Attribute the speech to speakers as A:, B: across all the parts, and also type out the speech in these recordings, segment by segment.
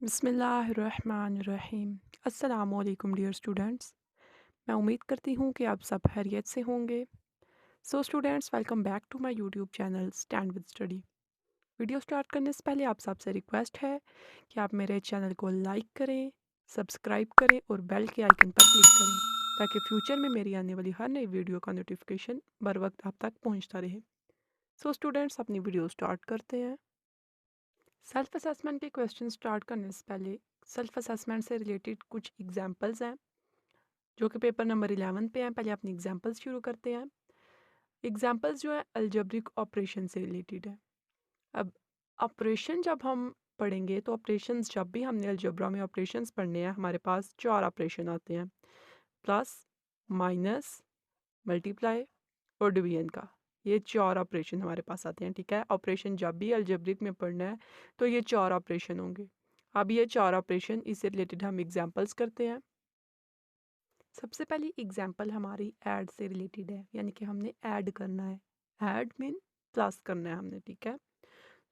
A: बिस्मिल्लाहिर्रहमानिर्रहीम। अस्सलामुअलैकुम dear students. मैं उम्मीद करती हूँ कि आप सब खैरियत से होंगे। So students, welcome back to my YouTube channel stand with study. Video start करने से पहले आप सबसे रिक्वेस्ट है कि आप मेरे चैनल को लाइक करें, सब्सक्राइब करें और बेल के आइकन पर क्लिक करें ताकि फ्यूचर में मेरी आने वाली हर नई वीडियो का नोटिफिकेशन बर वक्त आप तक पहुँचता रहे। सो स्टूडेंट्स, अपनी वीडियो स्टार्ट करते हैं। सेल्फ असेसमेंट के क्वेश्चन स्टार्ट करने से पहले सेल्फ असेसमेंट से रिलेटेड कुछ एग्जांपल्स हैं जो कि पेपर नंबर 11 पे हैं। पहले अपनी एग्जांपल्स शुरू करते हैं। एग्जांपल्स जो है अलजेब्रिक ऑपरेशन से रिलेटेड है। अब ऑपरेशन जब हम पढ़ेंगे तो ऑपरेशंस जब भी हमने अलजेब्रा में ऑपरेशंस पढ़ने हैं, हमारे पास 4 ऑपरेशन आते हैं: प्लस, माइनस, मल्टीप्लाई और डिवीजन का। ये 4 ऑपरेशन हमारे पास आते हैं। ठीक है, ऑपरेशन जब भी अलजेब्रिक में पढ़ना है तो ये 4 ऑपरेशन होंगे। अब ये 4 ऑपरेशन इससे रिलेटेड हम एग्जांपल्स करते हैं। सबसे पहली एग्जांपल हमारी ऐड से रिलेटेड है, यानी कि हमने ऐड करना है। ऐड मीन प्लस करना है हमने। ठीक है,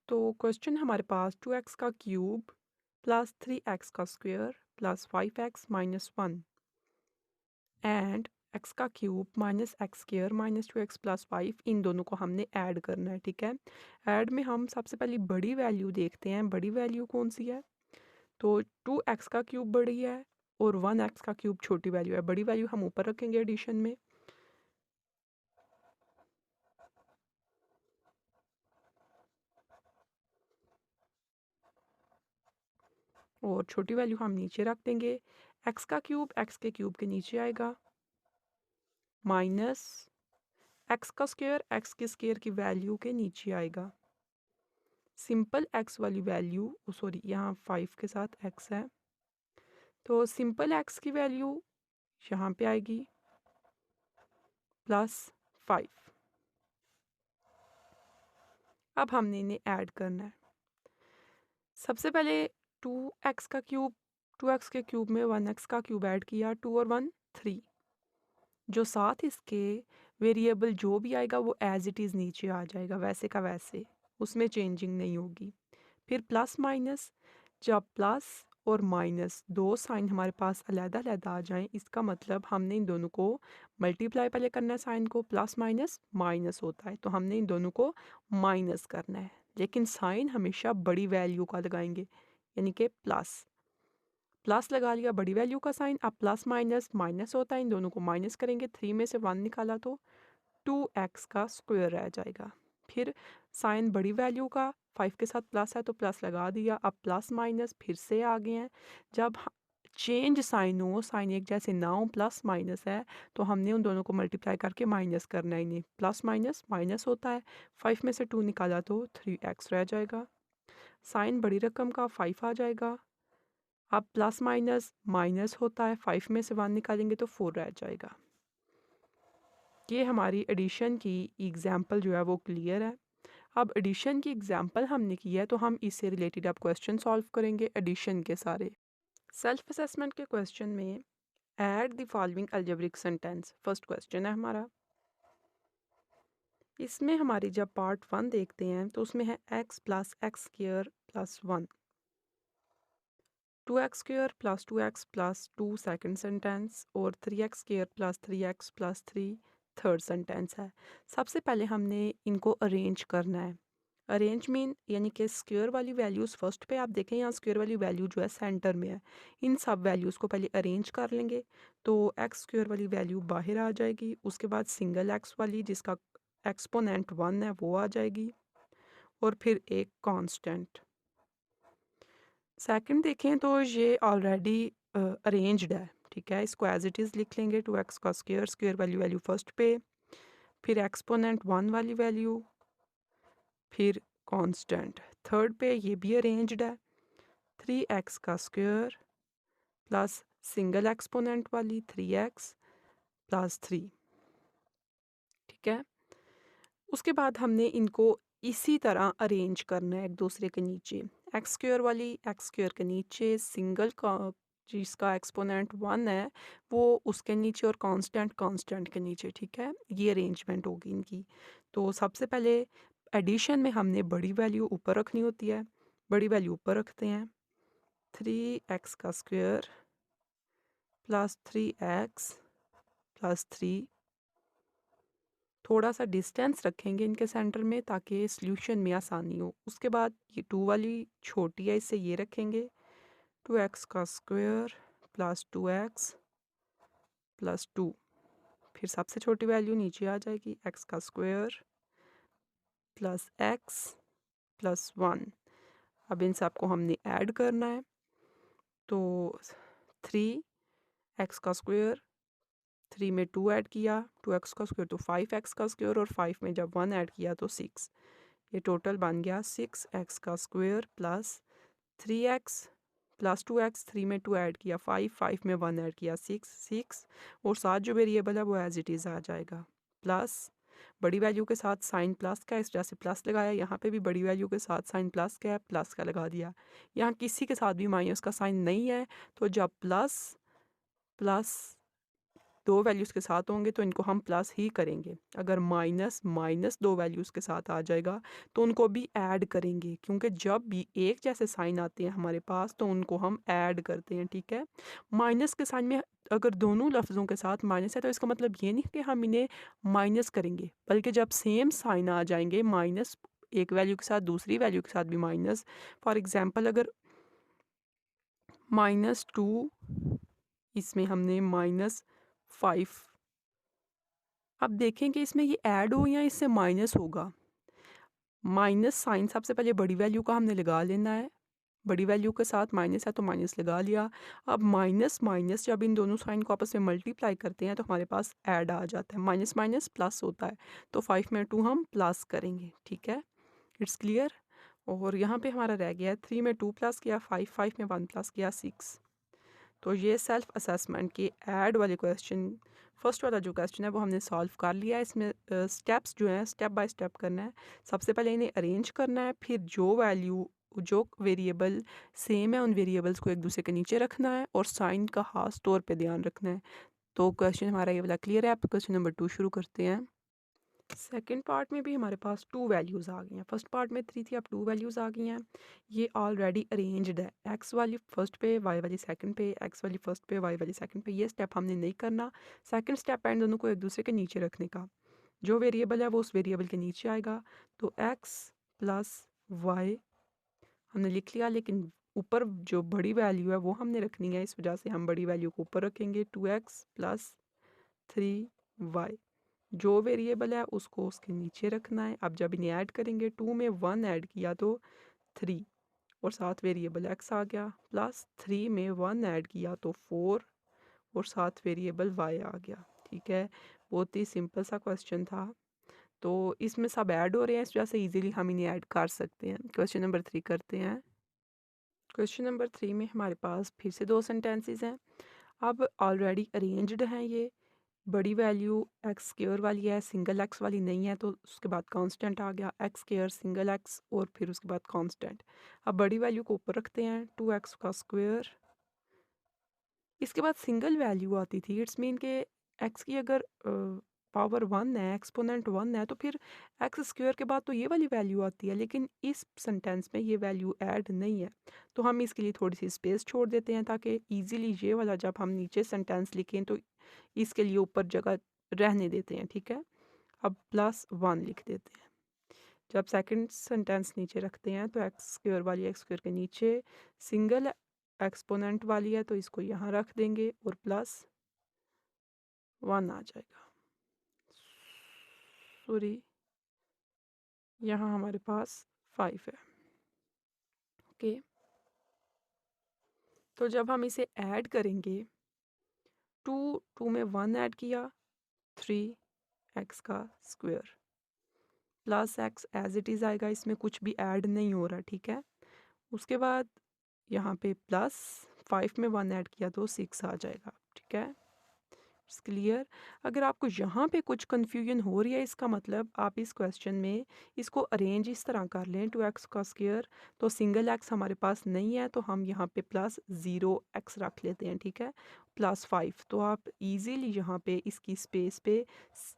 A: तो क्वेश्चन हमारे पास 2x का क्यूब प्लस 3x का square plus 5x minus 1 and x का cube minus x square minus 2x plus 5, इन दोनों को हमने ऐड करना है। ठीक है, ऐड में हम सबसे पहले बड़ी वैल्यू देखते हैं। बड़ी वैल्यू कौन सी है? तो 2x का क्यूब बड़ी है और 1x का क्यूब छोटी वैल्यू है। बड़ी वैल्यू हम ऊपर रखेंगे एडिशन में, और छोटी वैल्यू हम नीचे रख देंगे। एक्स का क्यूब एक्स के क्यूब के नीचे आएगा, माइनस एक्स का स्क्वायर एक्स के स्क्वायर की वैल्यू के नीचे आएगा। सिंपल एक्स वाली वैल्यू, सॉरी यहाँ 5 के साथ एक्स है, तो सिंपल एक्स की वैल्यू यहाँ पे आएगी प्लस 5। अब हमने इन्हें ऐड करना है। सबसे पहले 2x का क्यूब, 2x के क्यूब में 1x का क्यूब ऐड किया, 2 और 1 3। जो साथ इसके वेरिएबल जो भी आएगा वो एज इट इज़ नीचे आ जाएगा, वैसे का वैसे, उसमें चेंजिंग नहीं होगी। फिर प्लस माइनस, जब प्लस और माइनस दो साइन हमारे पास अलग-अलग आ जाएं, इसका मतलब हमने इन दोनों को मल्टीप्लाई पहले करना है। साइन को प्लस माइनस माइनस होता है, तो हमने इन दोनों को माइनस करना है, लेकिन साइन हमेशा बड़ी वैल्यू का लगाएंगे, यानी कि प्लस। प्लस लगा लिया बड़ी वैल्यू का साइन। अब प्लस माइनस माइनस होता है, इन दोनों को माइनस करेंगे। 3 में से 1 निकाला तो 2x का स्क्वायर रह जाएगा। फिर साइन बड़ी वैल्यू का 5 के साथ प्लस है तो प्लस लगा दिया। अब प्लस माइनस फिर से आ गए हैं। जब चेंज साइन हो, साइन एक जैसे ना हो, प्लस माइनस है, तो हमने उन दोनों को मल्टीप्लाई करके माइनस करना है। इन्हें प्लस माइनस माइनस होता है। 5 में से 2 निकाला तो 3x रह जाएगा। साइन बड़ी रकम का 5 आ जाएगा। अब प्लस माइनस माइनस होता है, 5 में से 1 निकालेंगे तो 4 रह जाएगा। ये हमारी एडिशन की एग्जाम्पल जो है वो क्लियर है। अब एडिशन की एग्जाम्पल हमने की है तो हम इससे रिलेटेड अब क्वेश्चन सॉल्व करेंगे एडिशन के सारे। सेल्फ असेसमेंट के क्वेश्चन में add the following algebraic sentence first question है हमारा। इसमें हमारी जब पार्ट 1 देखते हैं तो उसमें है x plus x square plus 1, 2x square plus 2x plus 2 second sentence, और 3x square plus 3x plus 3 third sentence है। सबसे पहले हमने इनको अरेंज करना है। अरेंज मीन यानी कि स्क्वायर वाली वैल्यूज़ फर्स्ट पे आप देखें, यहाँ स्क्वायर वाली वैल्यू जो है सेंटर में है। इन सब वैल्यूज़ को पहले अरेंज कर लेंगे तो एक्स स्क्वायर वाली वैल्यू बाहर आ जाएगी। उसके बाद सिंगल एक्स वाली जिसका एक्सपोनेंट 1 है वो आ जाएगी, और फिर एक कांस्टेंट। सेकंड देखें तो ये ऑलरेडी अरेंज्ड है। ठीक है, इसको एज इट इज़ लिख लेंगे। 2x का स्क्वायर, स्क्वायर वाली वैल्यू फर्स्ट पे, फिर एक्सपोनेंट 1 वाली वैल्यू, फिर कांस्टेंट थर्ड पे, ये भी अरेंज्ड है। 3x का स्क्वायर प्लस सिंगल एक्सपोनेंट वाली 3x प्लस 3। ठीक है, उसके बाद हमने इनको इसी तरह अरेंज करना है एक दूसरे के नीचे। एक्स स्क्वायर वाली एक्स स्क्वायर के नीचे, सिंगल का जिसका एक्सपोनेंट 1 है वो उसके नीचे, और कांस्टेंट कांस्टेंट के नीचे। ठीक है, ये अरेंजमेंट होगी इनकी। तो सबसे पहले एडिशन में हमने बड़ी वैल्यू ऊपर रखनी होती है, बड़ी वैल्यू ऊपर रखते हैं। 3x का स्क्वायर प्लस 3x प्लस 3। थोड़ा सा डिस्टेंस रखेंगे इनके सेंटर में ताकि सॉल्यूशन में आसानी हो। उसके बाद ये 2 वाली छोटी है, इससे ये रखेंगे 2x का स्क्वायर प्लस 2x प्लस 2। फिर सबसे छोटी वैल्यू नीचे आ जाएगी x का स्क्वायर प्लस x प्लस 1। अब इन सबको हमने ऐड करना है, तो 3x का स्क्वायर, 3 में 2 ऐड किया, 2x का स्क्वायर तो 5x का स्क्वायर, और 5 में जब 1 ऐड किया तो 6। ये टोटल बन गया 6x का square plus 3x plus 2x। 3 में 2 ऐड किया 5, 5 में 1 ऐड किया 6, और साथ जो वेरिएबल है वो एज इट इज़ आ जाएगा। प्लस बड़ी वैल्यू के साथ साइन प्लस का, इस वजह से प्लस लगाया। यहाँ पे भी बड़ी वैल्यू के साथ साइन प्लस का है, प्लस का लगा दिया। यहाँ किसी के साथ भी माइनस का साइन नहीं है, तो जब प्लस प्लस दो वैल्यूज़ के साथ होंगे तो इनको हम प्लस ही करेंगे। अगर माइनस माइनस दो वैल्यूज़ के साथ आ जाएगा तो उनको भी ऐड करेंगे, क्योंकि जब भी एक जैसे साइन आते हैं हमारे पास तो उनको हम ऐड करते हैं, ठीक है। माइनस के साइन में अगर दोनों लफ्ज़ों के साथ माइनस है तो इसका मतलब ये नहीं कि हम इन्हें माइनस करेंगे, बल्कि जब सेम साइन आ जाएंगे, माइनस एक वैल्यू के साथ दूसरी वैल्यू के साथ भी माइनस। फॉर एग्ज़ाम्पल अगर -2, इसमें हमने -5, अब देखें कि इसमें ये ऐड हो या इससे माइनस होगा। माइनस साइन सबसे पहले बड़ी वैल्यू का हमने लगा लेना है, बड़ी वैल्यू के साथ माइनस है तो माइनस लगा लिया। अब माइनस माइनस जब इन दोनों साइन को आपस में मल्टीप्लाई करते हैं तो हमारे पास ऐड आ जाता है, माइनस माइनस प्लस होता है, तो 5 में 2 हम प्लस करेंगे, ठीक है। It's clear. और यहाँ पे हमारा रह गया है 3 में 2 प्लस किया 5, 5 में 1 प्लस किया 6। तो ये सेल्फ असेसमेंट के ऐड वाले क्वेश्चन, फर्स्ट वाला जो क्वेश्चन है वो हमने सॉल्व कर लिया है। इसमें स्टेप्स जो हैं स्टेप बाय स्टेप करना है। सबसे पहले इन्हें अरेंज करना है, फिर जो वेरिएबल सेम है उन वेरिएबल्स को एक दूसरे के नीचे रखना है, और साइन का खास तौर पे ध्यान रखना है। तो क्वेश्चन हमारा ये वाला क्लियर है। आप क्वेश्चन नंबर 2 शुरू करते हैं। सेकेंड पार्ट में भी हमारे पास 2 वैल्यूज़ आ गई हैं। फर्स्ट पार्ट में 3 थी, अब 2 वैल्यूज़ आ गई हैं। ये ऑलरेडी अरेंज्ड है, एक्स वाली फर्स्ट पे, वाई वाली सेकंड पे, एक्स वाली फर्स्ट पे, वाई वाली सेकंड पे। ये स्टेप हमने नहीं करना। सेकंड स्टेप है इन दोनों को एक दूसरे के नीचे रखने का। जो वेरिएबल है वो उस वेरिएबल के नीचे आएगा, तो एक्स प्लस वाई हमने लिख लिया, लेकिन ऊपर जो बड़ी वैल्यू है वो हमने रखनी है, इस वजह से हम बड़ी वैल्यू को ऊपर रखेंगे। 2x प्लस 3y, जो वेरिएबल है उसको उसके नीचे रखना है। अब जब इन्हें ऐड करेंगे, 2 में 1 ऐड किया तो 3, और साथ वेरिएबल x आ गया, प्लस 3 में 1 ऐड किया तो 4, और साथ वेरिएबल y आ गया, ठीक है। बहुत ही सिंपल सा क्वेश्चन था। तो इसमें सब ऐड हो रहे हैं, इस वजह से इजीली हम इन्हें ऐड कर सकते हैं। क्वेश्चन नंबर 3 करते हैं। क्वेश्चन नंबर 3 में हमारे पास फिर से 2 सेंटेंसेस हैं। अब ऑलरेडी अरेंज्ड हैं ये। बड़ी वैल्यू एक्स स्क्वायर वाली है, सिंगल एक्स वाली नहीं है, तो उसके बाद कांस्टेंट आ गया, एक्स स्क्वायर सिंगल एक्स और फिर उसके बाद कांस्टेंट। अब बड़ी वैल्यू को ऊपर रखते हैं, 2x का स्क्वायर, इसके बाद सिंगल वैल्यू आती थी। इट्स मीन के एक्स की अगर पावर 1 है, एक्सपोनेंट 1 है, तो फिर एक्स स्क्वायर के बाद तो ये वाली वैल्यू आती है, लेकिन इस सेंटेंस में ये वैल्यू ऐड नहीं है, तो हम इसके लिए थोड़ी सी स्पेस छोड़ देते हैं ताकि ईजिली ये वाला जब हम नीचे सेंटेंस लिखें तो इसके लिए ऊपर जगह रहने देते हैं, ठीक है। अब +1 लिख देते हैं। जब सेकंड सेंटेंस नीचे रखते हैं तो एक्स स्क्वायर वाली एक्स स्क्वायर के नीचे सिंगल एक्सपोनेंट वाली है, तो इसको यहाँ रख देंगे और +1 आ जाएगा। सॉरी, यहाँ हमारे पास 5 है, ओके। तो जब हम इसे ऐड करेंगे, 2 में 1 ऐड किया, 3x का square plus x as it is आएगा, इसमें कुछ भी ऐड नहीं हो रहा, ठीक है। उसके बाद यहाँ पे +5 में 1 ऐड किया तो 6 आ जाएगा, ठीक है। क्लियर? अगर आपको यहाँ पे कुछ कन्फ्यूजन हो रही है, इसका मतलब आप इस क्वेश्चन में इसको अरेंज इस तरह कर लें, 2x का स्क्वायर, तो सिंगल x हमारे पास नहीं है तो हम यहाँ पे प्लस 0x रख लेते हैं, ठीक है, प्लस 5। तो आप इजीली यहाँ पे इसकी स्पेस पे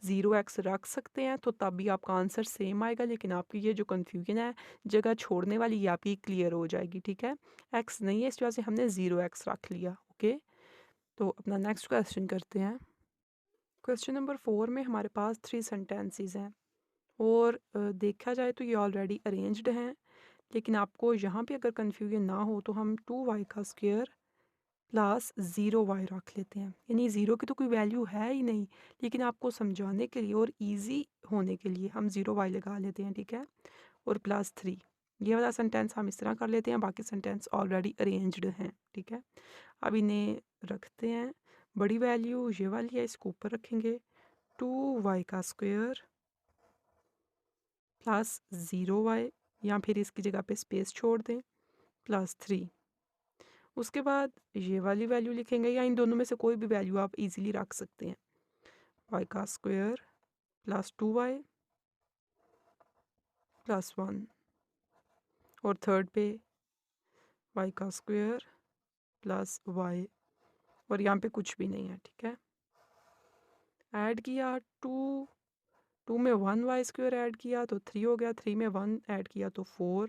A: 0x रख सकते हैं, तो तब भी आपका आंसर सेम आएगा। लेकिन आपकी ये जो कन्फ्यूजन है जगह छोड़ने वाली, ये आपकी क्लियर हो जाएगी, ठीक है। x नहीं है, इस वजह से हमने 0x रख लिया। ओके, तो अपना नेक्स्ट क्वेश्चन करते हैं। क्वेश्चन नंबर 4 में हमारे पास 3 सेंटेंसेस हैं और देखा जाए तो ये ऑलरेडी अरेंज्ड हैं, लेकिन आपको यहाँ पे अगर कन्फ्यूजन ना हो तो हम 2y का स्क्वायर प्लस 0y रख लेते हैं। यानी 0 की तो कोई वैल्यू है ही नहीं, लेकिन आपको समझाने के लिए और इजी होने के लिए हम 0y लगा लेते हैं, ठीक है, और प्लस 3। ये वाला सेंटेंस हम इस तरह कर लेते हैं, बाकी सेंटेंस ऑलरेडी अरेंज्ड हैं, ठीक है। अब इन्हें रखते हैं, बड़ी वैल्यू ये वाली है, इसको ऊपर रखेंगे, 2y का स्क्वायर प्लस 0y, या फिर इसकी जगह पे स्पेस छोड़ दें, प्लस 3। उसके बाद ये वाली वैल्यू लिखेंगे, या इन दोनों में से कोई भी वैल्यू आप इजीली रख सकते हैं, y का स्क्वायर प्लस 2y प्लस 1, और थर्ड पे y का स्क्वायर प्लस y, और यहाँ पे कुछ भी नहीं है, ठीक है। ऐड किया, 2 में 1y स्क्वायर ऐड किया तो 3 हो गया, 3 में 1 ऐड किया तो 4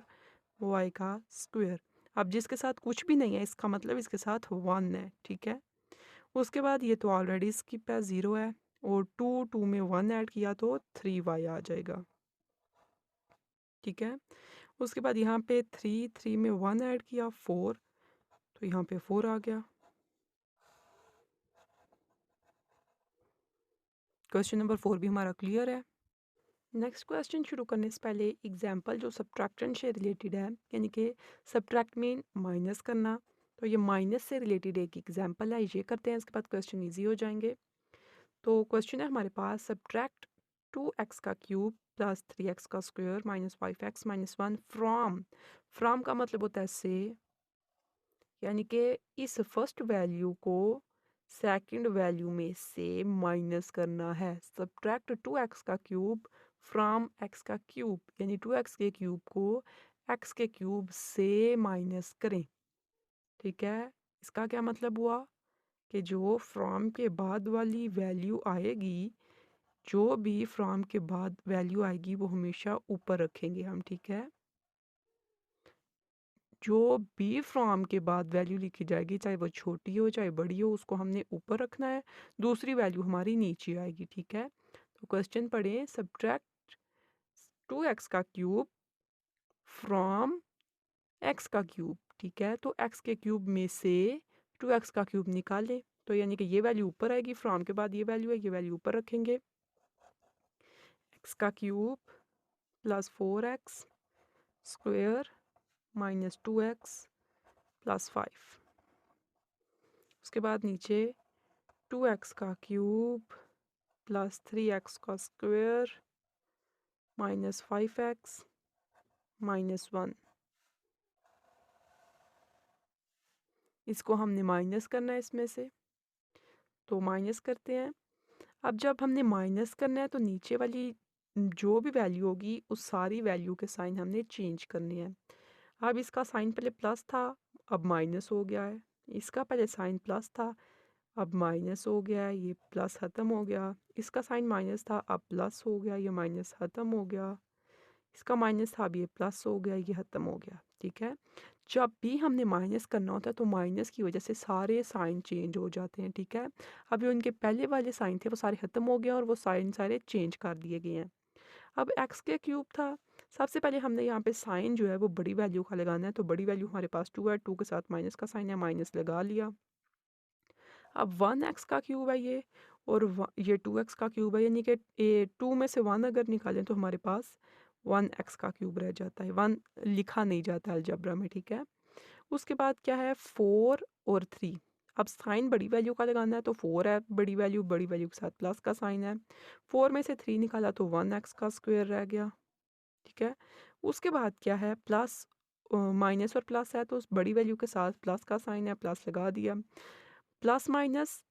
A: y का स्क्वायर। अब जिसके साथ कुछ भी नहीं है इसका मतलब इसके साथ 1 है, ठीक है। उसके बाद ये तो ऑलरेडी इसकी पे 0 है, और 2 में 1 ऐड किया तो 3y आ जाएगा, ठीक है। उसके बाद यहाँ पे 3 में 1 ऐड किया 4, तो यहाँ पे 4 आ गया। क्वेश्चन नंबर 4 भी हमारा क्लियर है। नेक्स्ट क्वेश्चन शुरू करने से पहले एग्जाम्पल जो सब्ट्रैक्शन से रिलेटेड है, यानी कि सब्ट्रैक्ट में माइनस करना, तो ये माइनस से रिलेटेड एक एग्जाम्पल है, ये करते हैं, इसके बाद क्वेश्चन इजी हो जाएंगे। तो क्वेश्चन है हमारे पास, सब्ट्रैक्ट 2x का क्यूब प्लस 3x का square minus 5x minus 1 from का मतलब होता है से, यानी कि इस फर्स्ट वैल्यू को सेकंड वैल्यू में से माइनस करना है। सब्ट्रैक्ट 2x का क्यूब फ्रॉम x का क्यूब, यानी 2x के क्यूब को x के क्यूब से माइनस करें, ठीक है। इसका क्या मतलब हुआ कि जो फ्रॉम के बाद वाली वैल्यू आएगी, जो भी फ्रॉम के बाद वैल्यू आएगी वो हमेशा ऊपर रखेंगे हम, ठीक है। जो भी फ्रॉम के बाद वैल्यू लिखी जाएगी, चाहे वो छोटी हो चाहे बड़ी हो, उसको हमने ऊपर रखना है, दूसरी वैल्यू हमारी नीचे आएगी, ठीक है। तो क्वेश्चन पढ़ें, सब्ट्रैक्ट 2x का क्यूब फ्रॉम x का क्यूब, ठीक है। तो x के क्यूब में से 2x का क्यूब निकालें, तो यानी कि ये वैल्यू ऊपर आएगी, फ्रॉम के बाद ये वैल्यू है, ये वैल्यू ऊपर रखेंगे, x का cube plus 4x square minus 2x plus 5। उसके बाद नीचे 2x का क्यूब प्लस 3x का स्क्वायर माइनस 5x माइनस 1। इसको हमने माइनस करना है इसमें से, तो माइनस करते हैं। अब जब हमने माइनस करना है तो नीचे वाली जो भी वैल्यू होगी उस सारी वैल्यू के साइन हमने चेंज करने हैं। अब इसका साइन पहले प्लस था, अब माइनस हो गया है, इसका पहले साइन प्लस था, अब माइनस हो गया है, ये प्लस ख़त्म हो गया, इसका साइन माइनस था, अब प्लस हो गया, ये माइनस ख़त्म हो गया, इसका माइनस था, अब ये प्लस हो गया, ये ख़त्म हो गया, ठीक है। जब भी हमने माइनस करना होता है तो माइनस की वजह से सारे साइन चेंज हो जाते हैं, ठीक है। अब जो इनके पहले वाले साइन थे वो सारे ख़त्म हो गए और वो साइन सारे चेंज कर दिए गए हैं। अब एक्स के क्यूब था, सबसे पहले हमने यहाँ पे साइन जो है वो बड़ी वैल्यू का लगाना है, तो बड़ी वैल्यू हमारे पास 2 है, 2 के साथ माइनस का साइन है, माइनस लगा लिया। अब 1x का क्यूब है ये, और ये 2x का क्यूब है, यानी कि 2 में से 1 अगर निकालें तो हमारे पास 1x का क्यूब रह जाता है, 1 लिखा नहीं जाता अलजेब्रा में, ठीक है। उसके बाद क्या है, 4 और 3। अब साइन बड़ी वैल्यू का लगाना है, तो 4 है बड़ी वैल्यू के साथ प्लस का साइन है, 4 में से 3 निकाला तो 1x का स्क्वायर रह गया, ठीक है। उसके बाद क्या है, प्लस माइनस और प्लस है तो उस बड़ी वैल्यू के साथ प्लस का साइन है, प्लस लगा दिया, प्लस माइनस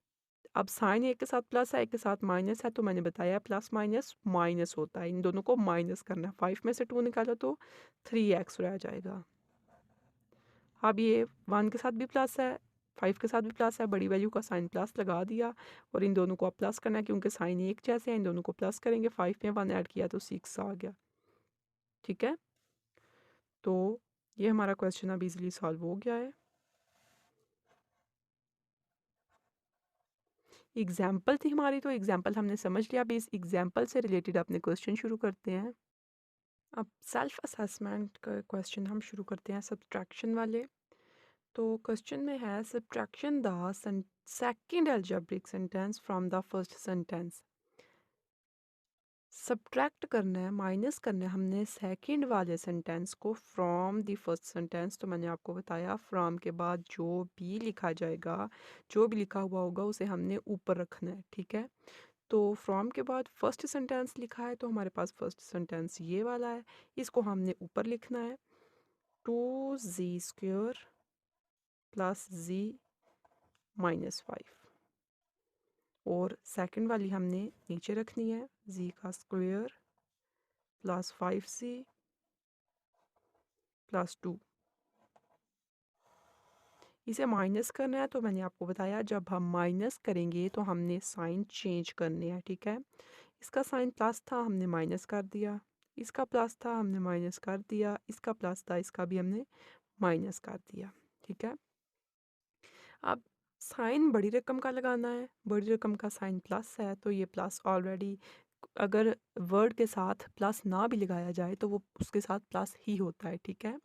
A: अब साइन एक के साथ प्लस है, एक के साथ माइनस है, तो मैंने बताया प्लस माइनस माइनस होता है, इन दोनों को माइनस करना है। 5 में से 2 निकालो तो 3x रह जाएगा। अब ये 1 के साथ भी प्लस है, 5 के साथ भी प्लस है, बड़ी वैल्यू का साइन प्लस लगा दिया और इन दोनों को अब प्लस करना है क्योंकि साइन एक जैसे हैं, इन दोनों को प्लस करेंगे। 5 में 1 ऐड किया तो 6 आ गया। ठीक है, तो ये हमारा क्वेश्चन अब इजीली सॉल्व हो गया है। एग्जाम्पल थी हमारी, तो एग्जाम्पल हमने समझ लिया। अब इस एग्जाम्पल से रिलेटेड अपने क्वेश्चन शुरू करते हैं। अब सेल्फ असेसमेंट का क्वेश्चन हम शुरू करते हैं सब्ट्रैक्शन वाले। तो क्वेश्चन में है subtraction the second algebraic sentence from the first sentence. Subtract करना है, माइनस करना है हमने सेकंड वाले सेंटेंस को फ्रॉम द फर्स्ट सेंटेंस। तो मैंने आपको बताया फ्रॉम के बाद जो भी लिखा जाएगा, जो भी लिखा हुआ होगा उसे हमने ऊपर रखना है। ठीक है, तो फ्रॉम के बाद फर्स्ट सेंटेंस लिखा है तो हमारे पास फर्स्ट सेंटेंस ये वाला है, इसको हमने ऊपर लिखना है। 2z² प्लस z माइनस 5, और सेकंड वाली हमने नीचे रखनी है, z का स्क्वायर प्लस 5z प्लस 2। इसे माइनस करना है, तो मैंने आपको बताया जब हम माइनस करेंगे तो हमने साइन चेंज करने हैं। ठीक है, इसका साइन प्लस था, हमने माइनस कर दिया, इसका प्लस था, हमने माइनस कर दिया, इसका प्लस था, इसका भी हमने माइनस कर दिया। ठीक है, अब साइन बड़ी रकम का लगाना है, बड़ी रकम का साइन प्लस है तो ये प्लस ऑलरेडी, अगर वर्ड के साथ प्लस ना भी लगाया जाए तो वो उसके साथ प्लस ही होता है। ठीक है,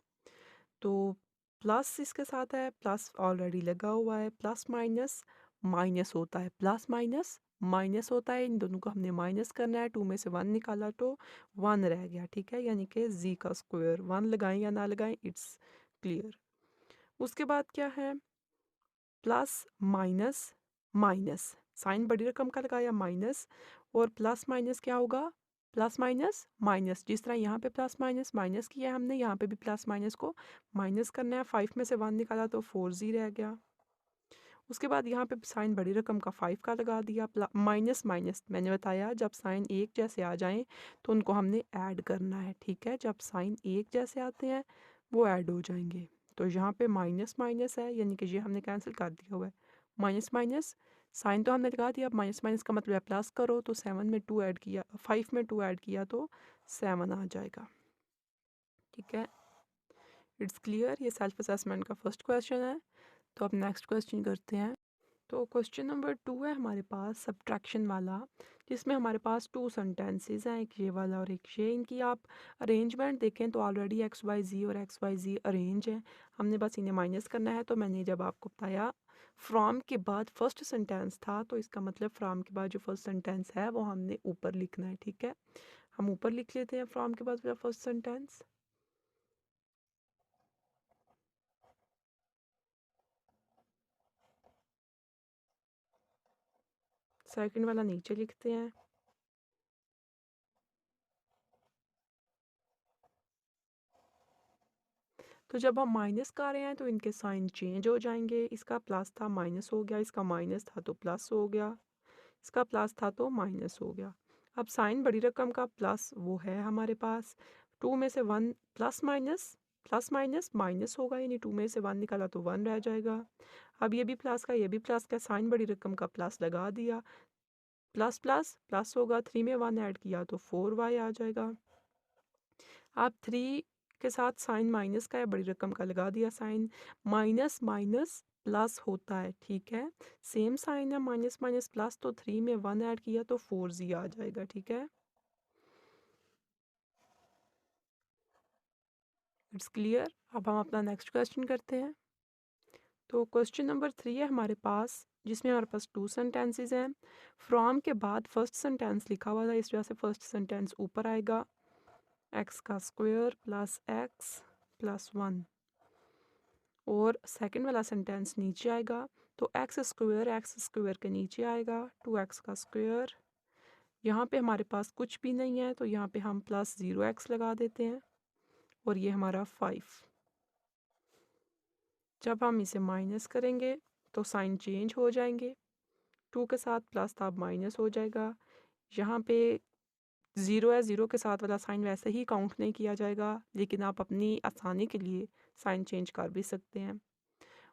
A: तो प्लस इसके साथ है, प्लस ऑलरेडी लगा हुआ है, प्लस माइनस माइनस होता है, प्लस माइनस माइनस होता है, इन दोनों को हमने माइनस करना है। 2 में से 1 निकाला तो 1 रह गया। ठीक है, यानी कि z का स्क्वायर, 1 लगाएं या ना लगाएं इट्स क्लियर। उसके बाद क्या है, प्लस माइनस माइनस, साइन बड़ी रकम का लगाया माइनस, और प्लस माइनस क्या होगा, प्लस माइनस माइनस, जिस तरह यहाँ पे प्लस माइनस माइनस किया है हमने, यहाँ पे भी प्लस माइनस को माइनस करना है। 5 में से 1 निकाला तो 4z रह गया। उसके बाद यहाँ पे साइन बड़ी रकम का 5 का लगा दिया, माइनस माइनस मैंने बताया जब साइन एक जैसे आ जाएं तो उनको हमने ऐड करना है। ठीक है, जब साइन एक जैसे आते हैं वो ऐड हो जाएंगे। तो यहाँ पे माइनस माइनस है, यानी कि ये हमने कैंसिल कर दिया हुआ है, माइनस माइनस साइन तो हमने लगा दिया। अब माइनस माइनस का मतलब है प्लस करो, तो 7 में 2 ऐड किया, 5 में 2 ऐड किया तो 7 आ जाएगा। ठीक है, इट्स क्लियर। ये सेल्फ असेसमेंट का फर्स्ट क्वेश्चन है। तो अब नेक्स्ट क्वेश्चन करते हैं। तो क्वेश्चन नंबर 2 है हमारे पास सब्ट्रैक्शन वाला, जिसमें हमारे पास 2 सेंटेंसेस हैं, एक ये वाला और एक ये। इनकी आप अरेंजमेंट देखें तो ऑलरेडी एक्स वाई जी और एक्स वाई जी अरेंज है, हमने बस इन्हें माइनस करना है। तो मैंने जब आपको बताया फ्रॉम के बाद फर्स्ट सेंटेंस था, तो इसका मतलब फ्रॉम के बाद जो फर्स्ट सेंटेंस है वो हमने ऊपर लिखना है। ठीक है, हम ऊपर लिख लेते हैं फ्रॉम के बाद फर्स्ट सेंटेंस। सेकंड वाला नीचे लिखते हैं। तो जब हम माइनस कर रहे हैं तो इनके साइन चेंज हो जाएंगे, इसका प्लस था माइनस हो गया, इसका माइनस था तो प्लस हो गया, इसका प्लस था तो माइनस हो गया। अब साइन बड़ी रकम का प्लस वो है हमारे पास, 2 में से 1 प्लस माइनस माइनस होगा, यानी 2 में से 1 निकाला तो 1 रह जाएगा। अब ये भी प्लस का, ये भी प्लस का, साइन बड़ी रकम का प्लस लगा दिया, प्लस प्लस प्लस होगा, 3 में 1 ऐड किया तो 4y आ जाएगा। आप 3 के साथ साइन माइनस का है, बड़ी रकम का लगा दिया साइन, माइनस माइनस प्लस होता है। ठीक है, सेम साइन है, माइनस माइनस प्लस, तो 3 में 1 ऐड किया तो 4z आ जाएगा। ठीक है, इट्स क्लियर। अब हम अपना नेक्स्ट क्वेश्चन करते हैं। तो क्वेश्चन नंबर 3 है हमारे पास, जिसमें हमारे पास 2 सेंटेंसेस हैं। फ्रॉम के बाद फर्स्ट सेंटेंस लिखा हुआ था, इस वजह से फर्स्ट सेंटेंस ऊपर आएगा, एक्स का स्क्वायर प्लस एक्स प्लस 1, और सेकंड वाला सेंटेंस नीचे आएगा, तो एक्स स्क्वायर के नीचे आएगा 2x का स्क्वायर। यहाँ पे हमारे पास कुछ भी नहीं है तो यहाँ पे हम प्लस 0x लगा देते हैं, और ये हमारा 5। जब हम इसे माइनस करेंगे तो साइन चेंज हो जाएंगे, 2 के साथ प्लस था, अब माइनस हो जाएगा। यहाँ पे 0 है, 0 के साथ वाला साइन वैसे ही काउंट नहीं किया जाएगा, लेकिन आप अपनी आसानी के लिए साइन चेंज कर भी सकते हैं।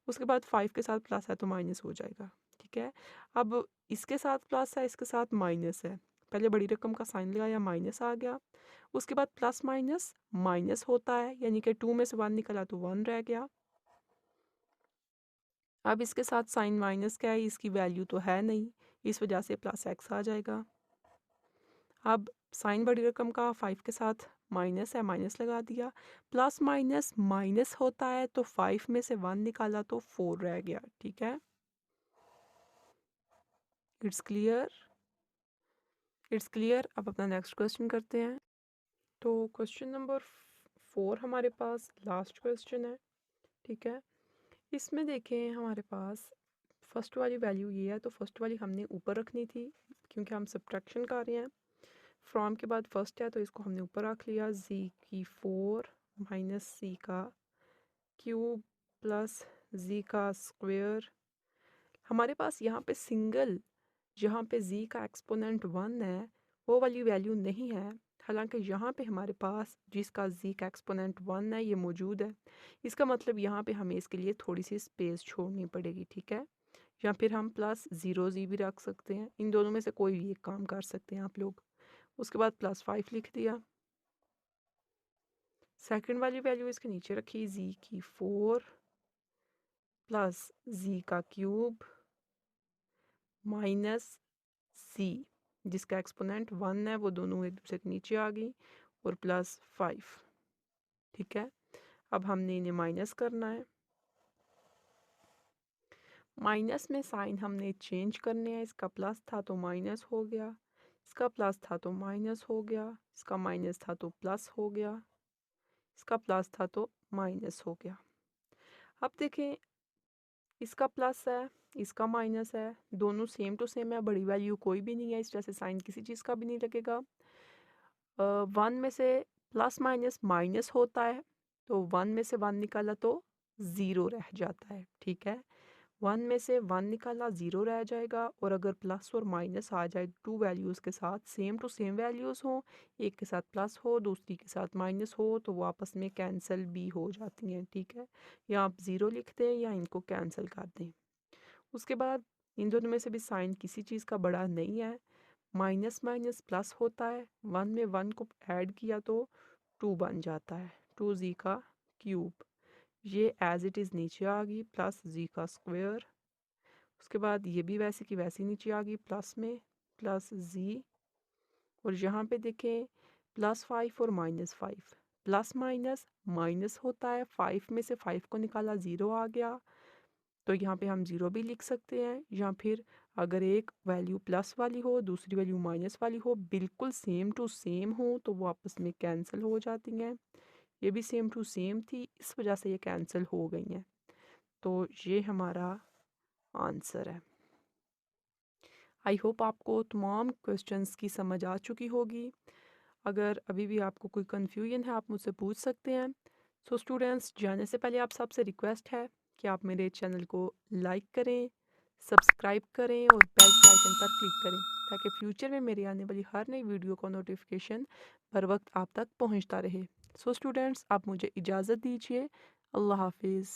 A: उसके बाद 5 के साथ प्लस है तो माइनस हो जाएगा, ठीक है। अब इसके साथ प्लस है, इसके साथ माइनस है, पहले बड़ी रकम का साइन लगाया, माइनस आ गया। उसके बाद प्लस माइनस माइनस होता है, यानी कि 2 में से 1 निकला तो 1 रह गया। अब इसके साथ साइन माइनस क्या है, इसकी वैल्यू तो है नहीं, इस वजह से प्लस एक्स आ जाएगा। अब साइन बड़ी रकम का 5 के साथ माइनस है, माइनस लगा दिया। प्लस माइनस माइनस होता है, तो 5 में से 1 निकाला तो 4 रह गया, ठीक है। It's clear, it's clear. अब अपना नेक्स्ट क्वेश्चन करते हैं। तो क्वेश्चन नंबर 4 हमारे पास लास्ट क्वेश्चन है, ठीक है। इसमें देखें हमारे पास फर्स्ट वाली वैल्यू ये है, तो फर्स्ट वाली हमने ऊपर रखनी थी क्योंकि हम सब्ट्रैक्शन कर रहे हैं। फ्रॉम के बाद फर्स्ट है तो इसको हमने ऊपर रख लिया, जी की 4 माइनस सी का क्यूब प्लस जी का स्क्वायर। हमारे पास यहाँ पे सिंगल, जहाँ पे जी का एक्सपोनेंट 1 है वो वाली वैल्यू नहीं है, हालांकि यहाँ पे हमारे पास जिसका जी का एक्सपोनेंट 1 है ये मौजूद है। इसका मतलब यहाँ पे हमें इसके लिए थोड़ी सी स्पेस छोड़नी पड़ेगी, ठीक है। या फिर हम प्लस 0 जी भी रख सकते हैं, इन दोनों में से कोई भी एक काम कर सकते हैं आप लोग। उसके बाद प्लस 5 लिख दिया। सेकंड वाली वैल्यू इसके नीचे रखी, जी की 4 प्लस जी का क्यूब माइनस सी, जिसका एक्सपोनेंट 1 है, वो दोनों एक दूसरे के नीचे आ गई, और प्लस 5, ठीक है। अब हमने इन्हें माइनस करना है। माइनस में साइन हमने चेंज करने हैं, इसका प्लस था तो माइनस हो गया, इसका प्लस था तो माइनस हो गया, इसका माइनस था तो प्लस हो गया, इसका प्लस था तो माइनस हो गया। अब देखें इसका प्लस है, इसका माइनस है, दोनों सेम टू सेम है, बड़ी वैल्यू कोई भी नहीं है, इस वजह से साइन किसी चीज़ का भी नहीं लगेगा। 1 में से प्लस माइनस माइनस होता है, तो 1 में से 1 निकाला तो 0 रह जाता है, ठीक है। 1 में से 1 निकाला 0 रह जाएगा, और अगर प्लस और माइनस आ जाए टू वैल्यूज़ के साथ, सेम टू सेम वैल्यूज़ हों, एक के साथ प्लस हो दूसरी के साथ माइनस हो, तो वो आपस में कैंसिल भी हो जाती हैं, ठीक है। या आप 0 लिख दें या इनको कैंसिल कर दें। उसके बाद इन दोनों में से भी साइन किसी चीज़ का बड़ा नहीं है, माइनस माइनस प्लस होता है, 1 में 1 को ऐड किया तो 2 बन जाता है, 2 जी का क्यूब, ये एज इट इज़ नीचे आ गई, प्लस जी का स्क्वायर। उसके बाद ये भी वैसे की वैसी नीचे आ गई, प्लस में प्लस जी, और यहाँ पे देखें +5 और -5, प्लस माइनस माइनस होता है, 5 में से 5 को निकाला 0 आ गया, तो यहाँ पे हम 0 भी लिख सकते हैं। या फिर अगर एक वैल्यू प्लस वाली हो दूसरी वैल्यू माइनस वाली हो, बिल्कुल सेम टू सेम हो, तो वो आपस में कैंसिल हो जाती हैं। ये भी सेम टू सेम थी, इस वजह से ये कैंसिल हो गई हैं, तो ये हमारा आंसर है। आई होप आपको तमाम क्वेश्चंस की समझ आ चुकी होगी। अगर अभी भी आपको कोई कन्फ्यूजन है आप मुझसे पूछ सकते हैं। सो स्टूडेंट्स, जाने से पहले आप सबसे रिक्वेस्ट है कि आप मेरे चैनल को लाइक करें, सब्सक्राइब करें और बेल के आइकन पर क्लिक करें, ताकि फ्यूचर में मेरी आने वाली हर नई वीडियो का नोटिफिकेशन बर वक्त आप तक पहुंचता रहे। सो स्टूडेंट्स, आप मुझे इजाज़त दीजिए। अल्लाह हाफिज़।